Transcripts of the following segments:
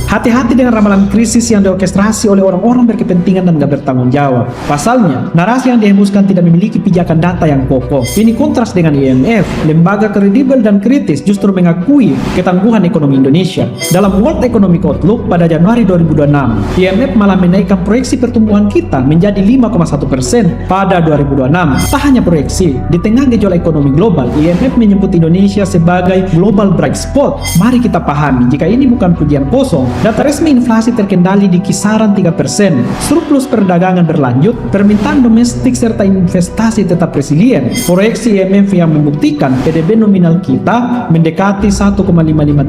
Hati-hati dengan ramalan krisis yang diorkestrasi oleh orang-orang berkepentingan dan gak bertanggung jawab. Pasalnya, narasi yang dihembuskan tidak memiliki pijakan data yang kokoh. Ini kontras dengan IMF, lembaga kredibel dan kritis justru mengakui ketangguhan ekonomi Indonesia. Dalam World Economic Outlook pada Januari 2026, IMF malah menaikkan proyeksi pertumbuhan kita menjadi 5,1% pada 2026. Tak hanya proyeksi, di tengah gejolak ekonomi global, IMF menyebut Indonesia sebagai global bright spot. Mari kita pahami, jika ini bukan pujian kosong, data resmi inflasi terkendali di kisaran 3%, surplus perdagangan berlanjut, permintaan domestik serta investasi tetap resilient. Proyeksi IMF yang membuktikan PDB nominal kita mendekati 1,55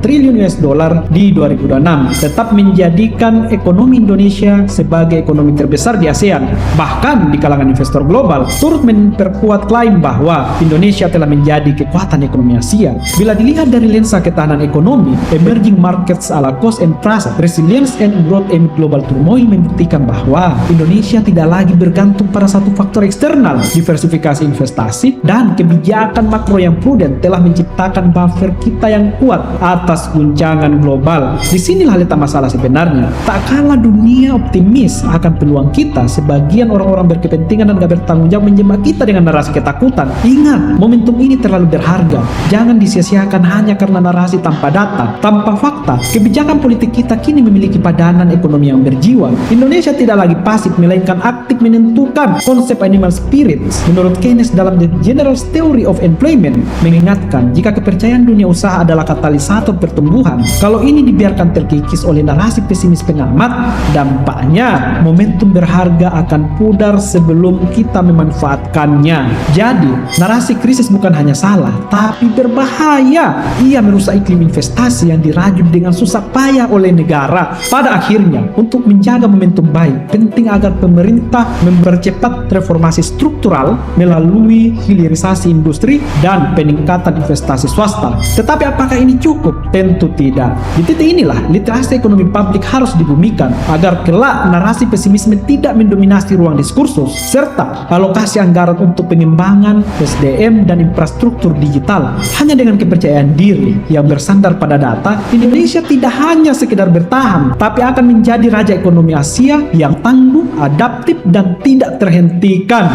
triliun US dollar di 2026, tetap menjadikan ekonomi Indonesia sebagai ekonomi terbesar di ASEAN. Bahkan di kalangan investor global, turut memperkuat klaim bahwa Indonesia telah menjadi kekuatan ekonomi Asia. Bila dilihat dari lensa ketahanan ekonomi, emerging markets ala cost and trust, resilience and growth amid global turmoil membuktikan bahwa Indonesia tidak lagi bergantung pada satu faktor eksternal. Diversifikasi investasi dan kebijakan makro yang prudent telah menciptakan buffer kita yang kuat atas guncangan global. Disinilah letak masalah sebenarnya. Tak kalah dunia optimis akan peluang kita, sebagian orang-orang berkepentingan dan gak bertanggung jawab menjebak kita dengan narasi ketakutan. Ingat, momentum ini terlalu berharga. Jangan disia-siakan hanya karena narasi tanpa data, tanpa fakta. Kebijakan politik kita kini memiliki padanan ekonomi yang berjiwa. Indonesia tidak lagi pasif, melainkan aktif menentukan konsep animal spirits. Menurut Keynes dalam The General Theory of Employment, mengingatkan jika kepercayaan dunia usaha adalah katalisator pertumbuhan, kalau ini dibiarkan terkikis oleh narasi pesimis pengamat, dampaknya momentum berharga akan pudar sebelum kita memanfaatkannya. Jadi, narasi krisis bukan hanya salah, tapi berbahaya. Ia merusak iklim investasi yang dirajut dengan susah payah oleh negara. Pada akhirnya, untuk menjaga momentum baik, penting agar pemerintah mempercepat reformasi struktural melalui hilirisasi industri dan peningkatan investasi swasta. Tetapi apakah ini cukup? Tentu tidak. Di titik inilah literasi ekonomi publik harus dibumikan agar kelak narasi pesimisme tidak mendominasi ruang diskursus, serta alokasi anggaran untuk pengembangan SDM dan infrastruktur digital. Hanya dengan kepercayaan diri yang bersandar pada data, Indonesia tidak hanya sekedar bertahan, tapi akan menjadi raja ekonomi Asia yang tangguh, adaptif, dan tidak terhentikan.